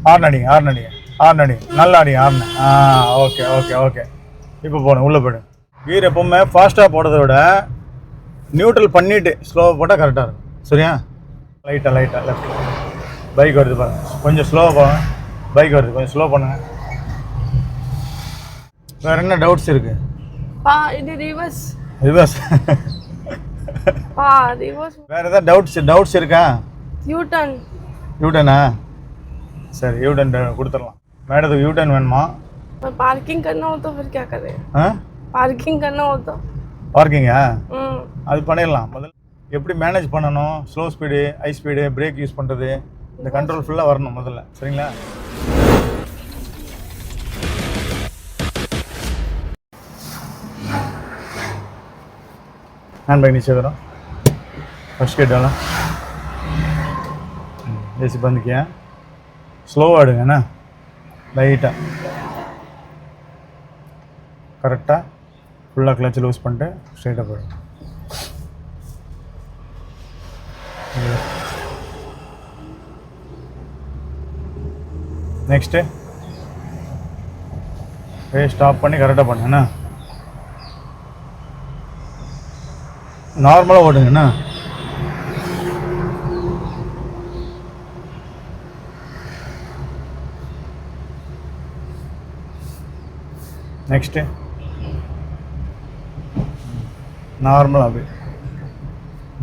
Horn அடிங்க horn அடிங்க horn அடிங்க நல்லா அடிங்க ஹார்ன். Okay okay okay. இப்போ போகணும் உள்ளே போய்டும். கீர் எப்போவுமே ஃபாஸ்ட்டாக போடுறத விட நியூட்ரல் பண்ணிவிட்டு ஸ்லோவாக போட்டால் கரெக்டாக இருக்கும். சரியா? லைட்டாக லெஃப்ட். பைக் வருது பாருங்கள், கொஞ்சம் ஸ்லோவாக போங்க. பைக் வருது, கொஞ்சம் ஸ்லோ பண்ணுங்கள். வேறு என்ன டவுட்ஸ் இருக்குது? இது ரிவர்ஸ். Reverse reverse. வேறு ஏதாவது டவுட்ஸ் இருக்கா? யூட்டர்னா? சரி யூட்டர்ன் கொடுத்துடலாம். மேடத்துக்கு யூட்டர்ன் வேணுமா? पार्किंग करना हो तो फिर क्या करें? पार्किंग करना हो तो பார்க்கிங்கா? அது பண்ணிடலாம். முதல்ல எப்படி மேனேஜ் பண்ணணும், slow speed high speed break use பண்ணுறது, இந்த கண்ட்ரோல் ஃபுல்லாக வரணும் முதல்ல. சரிங்களா? हैंड बैग नीचे करो, फर्स्ट गेट डाला, एसी बंद किया, स्लो आड़ूंगा ना, लाइटा करेक्टा फुल्ला क्लच लूज पण्टे स्ट्रेटा पड़े. नेक्स्ट स्टाप पड़ी करेक्टा पड़ना நார்மலாக ஓடுங்கண்ணா. நெக்ஸ்ட்டு நார்மலாக அப்படி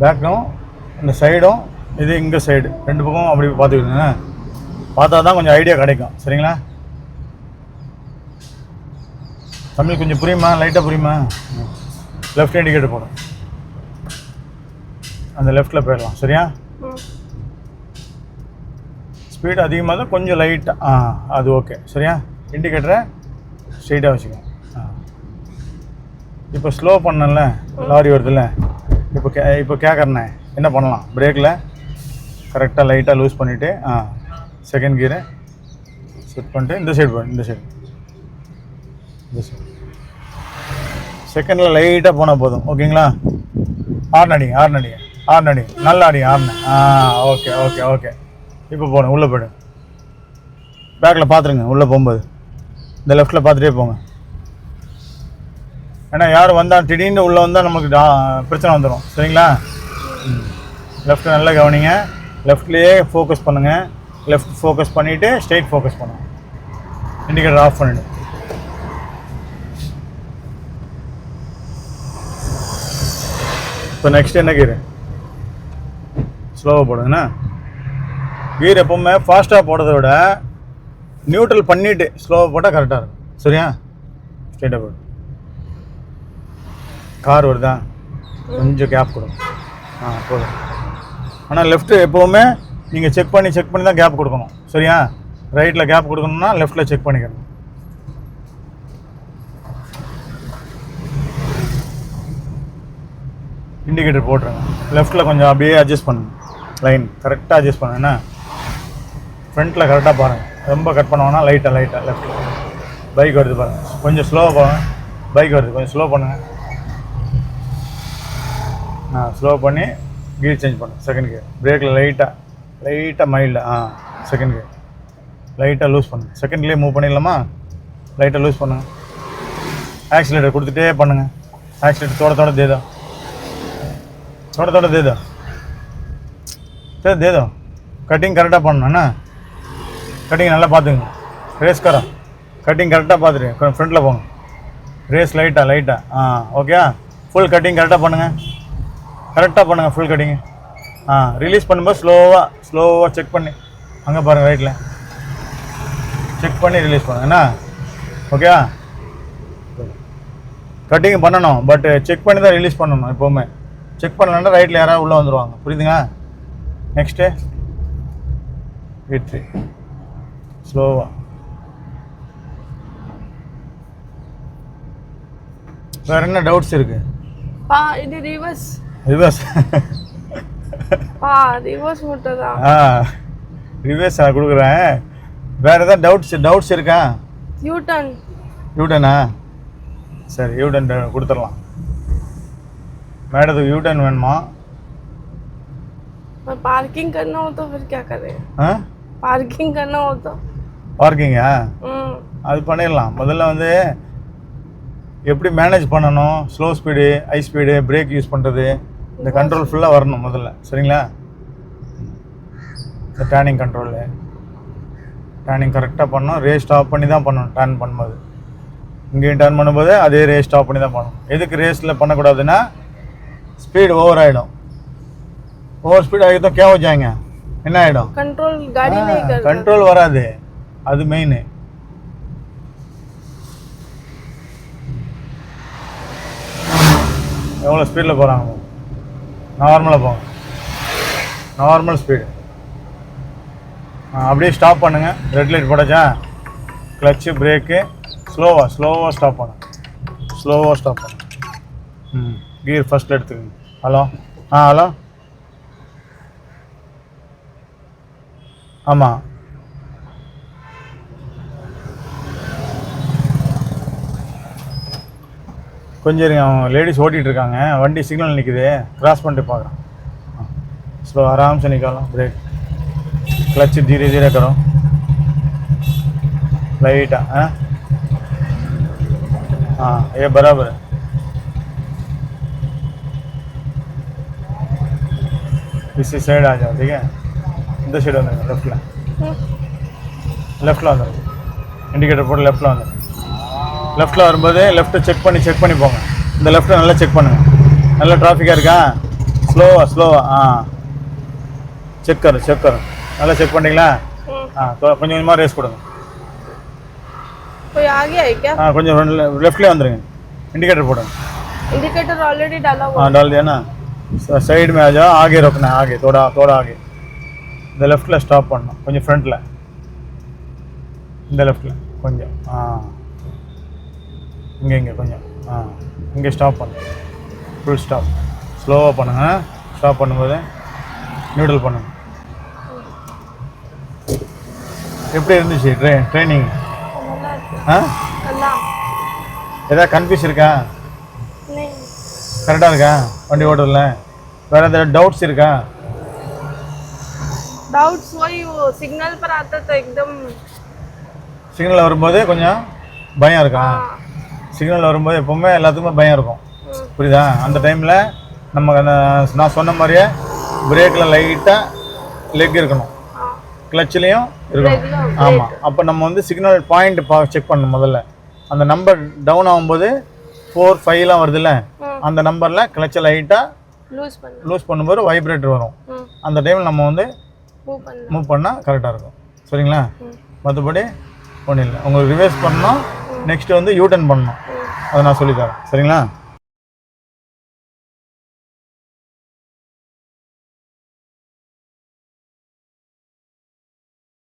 பேக்கும் இந்த சைடும் இது இங்கே சைடு ரெண்டு பக்கம் அப்படி பார்த்துக்கிடுங்க. பார்த்தா தான் கொஞ்சம் ஐடியா கிடைக்கும். சரிங்களா? தமிழ் கொஞ்சம் புரியுமா? லைட்டாக புரியுமா? லெஃப்ட் இண்டிகேட்டர் போடும், அந்த லெஃப்ட்டில் போயிடலாம். சரியா? ஸ்பீடு அதிகமாக தான் கொஞ்சம் லைட்டாக அது ஓகே. சரியா? இண்டிகேட்டரை ஸ்ட்ரெயிட்டாக வச்சுக்கோங்க. இப்போ ஸ்லோ பண்ணல, லாரி வருதுல்ல, இப்போ கேட்குறேண்ணே என்ன பண்ணலாம்? பிரேக்கில் கரெக்டாக லைட்டாக லூஸ் பண்ணிவிட்டு செகண்ட் கியரை செட் பண்ணிட்டு இந்த சைடு போய் இந்த சைடு செகண்டில் லைட்டாக போனால் போதும். ஓகேங்களா? ஹார்ன் அடிங்க நல்லா அடிங்க ஹார்ன். Okay okay okay. இப்போ போகணும் உள்ளே போய்டும். பேக்கில் பார்த்துருங்க உள்ளே போகும்போது, இந்த லெஃப்ட்டில் பார்த்துட்டே போங்க. ஏன்னா யார் வந்தால் திடீர்னு உள்ளே வந்தால் நமக்கு பிரச்சனை வந்துடும். சரிங்களா? லெஃப்ட்டு நல்லா கவனிங்க, லெஃப்ட்லேயே ஃபோக்கஸ் பண்ணுங்கள். லெஃப்ட் ஃபோக்கஸ் பண்ணிவிட்டு ஸ்ட்ரெயிட் ஃபோக்கஸ் பண்ணுங்கள். இண்டிகேட்டர் ஆஃப் பண்ணிவிடு. இப்போ நெக்ஸ்ட் என்ன கீர்? ஸ்லோவாக போடுங்கண்ணா. கீர் எப்போவுமே ஃபாஸ்ட்டாக போடுறத விட நியூட்ரல் பண்ணிவிட்டு ஸ்லோவாக போட்டால் கரெக்டாக இருக்கும். சரியா? ஸ்ட்ரெயிட்டாக போடு. கார் வருதா, கொஞ்சம் கேப் கொடுங்க. போதும். ஆனால் லெஃப்ட்டு எப்போவுமே நீங்கள் செக் பண்ணி தான் கேப் கொடுக்கணும். சரியா? ரைட்டில் கேப் கொடுக்கணும்னா லெஃப்ட்டில் செக் பண்ணிக்கணும். இண்டிகேட்டர் போட்டுருங்க. லெஃப்ட்டில் கொஞ்சம் அப்படியே அட்ஜஸ்ட் பண்ணுங்க, லைன் கரெக்டாக அட்ஜஸ்ட் பண்ணுங்கண்ணா. ஃப்ரண்ட்டில் கரெக்டாக பாருங்கள், ரொம்ப கட் பண்ணுவோன்னா லைட்டாக லெஃப்ட்டில். பைக் வருது பாருங்கள், கொஞ்சம் ஸ்லோவாக போங்க. பைக் வருது, கொஞ்சம் ஸ்லோ பண்ணுங்கள். ஸ்லோ பண்ணி கீர் சேஞ்ச் பண்ணுங்கள். செகண்ட் கியர் பிரேக்கில் லைட்டாக மைல்டாக செகண்ட் கியர் லைட்டாக லூஸ் பண்ணுங்கள். செகண்ட்லேயே மூவ் பண்ணிடலாமா? லைட்டாக லூஸ் பண்ணுங்கள். ஆக்சிலேட்டர் கொடுத்துட்டே பண்ணுங்கள். ஆக்சிலேட்டர் தோட தேதோ थोड़ा दे दो. दे दो. कटिंग करेक्टाக பண்ணணும்ண்ணா. கட்டிங் நல்லா பார்த்துங்க. ரேஸ் கரோ, கட்டிங் கரெக்டாக பார்த்துட்டு கொஞ்சம் ஃப்ரண்ட்டில் போங்க. ரேஸ் லைட்டாக ஓகே. ஃபுல் கட்டிங் கரெக்டாக பண்ணுங்கள். ஃபுல் கட்டிங்கு ரிலீஸ் பண்ணும்போது ஸ்லோவாக செக் பண்ணி அங்கே பாருங்கள், ரைட்டில் செக் பண்ணி ரிலீஸ் பண்ணுங்கண்ணா. ஓகே. கட்டிங் பண்ணணும், பட் செக் பண்ணி தான் ரிலீஸ் பண்ணணும். எப்போவுமே செக் பண்ணலன்னா ரைட்டில் யாராவது உள்ளே வந்துடுவாங்க. புரியுதுங்க? நெக்ஸ்ட்டு விட்ரி ஸ்லோவாக. வேறு என்ன டவுட்ஸ் இருக்குது? இது ரிவர்ஸ். ரிவர்ஸ் மட்டும் தான். ரிவர்ஸ் நான் கொடுக்குறேன். வேறு ஏதாவது டவுட்ஸ் இருக்கா? யூட்டர்னா? சரி யூட்டர்ன் கொடுத்துடலாம். மேடத்துக்கு யூட்டர்ன் வேணுமா? पार्किंग करना हो तो फिर क्या करें? पार्किंग करना हो तो பார்க்கிங்கா? ம் அது பண்ணிடலாம். முதல்ல வந்து எப்படி மேனேஜ் பண்ணணும், slow speed, high speed, break use பண்ணுறது, இந்த கண்ட்ரோல் ஃபுல்லாக வரணும் முதல்ல. சரிங்களா? இந்த டேர்னிங் கண்ட்ரோலு, டேர்னிங் கரெக்டாக பண்ணணும். ரேஸ் ஸ்டாப் பண்ணி தான் பண்ணணும். டர்ன் பண்ணும்போது இங்கேயும் டர்ன் பண்ணும்போது அதே ரேஸ் ஸ்டாப் பண்ணி தான் பண்ணணும். எதுக்கு ரேஸில் பண்ணக்கூடாதுன்னா ஸ்பீடு ஓவர் ஆகிடும். ஓவர் ஸ்பீட் ஆகி தான் கேவ जाएंगे, என்ன ஆகிடும்? कंट्रोल गाड़ी नहीं कर रहा। கண்ட்ரோல் வராது. அது மெயின். எவ்வளோ ஸ்பீடில் போகிறாங்க? நார்மலாக போங்க. Normal speed. அப்படியே ஸ்டாப் பண்ணுங்கள். ரெட் லைட் போட்டாச்சா? கிளச்சு, பிரேக்கு, ஸ்லோவாக ஸ்டாப் பண்ணுங்க. ஸ்லோவாக ஸ்டாப் பண்ணுங்க. கியர் ஃபஸ்ட்டில் எடுத்துக்கோங்க. ஹலோ ஹலோ ஆமாம். கொஞ்சம் இருங்க, அவங்க லேடிஸ் ஓட்டிகிட்டு இருக்காங்க. வண்டி சிக்னல் நிற்குது, கிராஸ் பண்ணிட்டு பார்க்குறேன். स्लो आराम से निकालो, ब्रेक, क्लच धीरे धीरे करो, लाइट। हाँ ये बराबर है। इसी साइड आ जाओ, ठीक है? இந்த சைடு வந்துருங்க. லெஃப்ட்டில் வந்துருங்க. இண்டிகேட்டர் போட்டு லெஃப்ட்டில் வந்துருங்க. லெஃப்ட்டில் வரும்போது லெஃப்ட்டை செக் பண்ணி போங்க. இந்த லெஃப்ட்டை நல்லா செக் பண்ணுங்கள். நல்லா டிராஃபிக்காக இருக்கா? ஸ்லோவா செக் கரு நல்லா செக் பண்ணிங்களா? கொஞ்சம் கொஞ்சமாக ரேஸ் கொடுங்க. कोई आ गया है क्या? கொஞ்சம் லெஃப்ட்லேயே வந்துருங்க. इंडिकेटर போடுங்க. इंडिकेटर ऑलरेडी डाला हुआ है। डाल दिया ना? साइड में आ जाओ, आगे रोकना है, आगे थोड़ा आगे. இந்த லெஃப்ட்டில் ஸ்டாப் பண்ணணும். கொஞ்சம் ஃப்ரண்ட்டில், இந்த லெஃப்ட்டில் கொஞ்சம் இங்கே கொஞ்சம் இங்கே ஸ்டாப் பண்ணுங்க. Full stop. ஸ்லோவாக பண்ணுங்கள். ஸ்டாப் பண்ணும்போது நியூட்ரல் பண்ணுங்க. எப்படி இருந்துச்சு ட்ரைனிங்? ஏதாவது கன்ஃபியூஸ் இருக்கா? கரெக்டாக இருக்கா வண்டி ஓட்டுறதுல? வேறு ஏதாவது டவுட்ஸ் இருக்கா? डाउट्स वही वो सिग्नल पर आता तो एकदम சிக்னல் வரும்போது கொஞ்சம் பயம் இருக்கா? சிக்னல் வரும்போது எப்போவுமே எல்லாத்துக்குமே பயம் இருக்கும். புரியுதா? அந்த டைமில் நம்ம நான் சொன்ன மாதிரியே பிரேக்கில் லைட்டாக லெக் இருக்கணும், கிளச்சிலையும் இருக்கணும். ஆமாம். அப்போ நம்ம வந்து சிக்னல் பாயிண்ட் செக் பண்ணணும். முதல்ல அந்த நம்பர் டவுன் ஆகும்போது 4, 5லாம் வருதுல்ல, அந்த நம்பரில் கிளச்சை லைட்டாக லூஸ் பண்ணும்போது வைப்ரேட்டர் வரும். அந்த டைமில் நம்ம வந்து மூவ் பண்ணால் கரெக்டாக இருக்கும். சரிங்களா? மற்றபடி ஒன்றும் இல்லை. உங்களுக்கு ரிவர்ஸ் பண்ணணும். நெக்ஸ்ட்டு வந்து யூ டர்ன் பண்ணணும். அதை நான் சொல்லித்தரேன். சரிங்களா?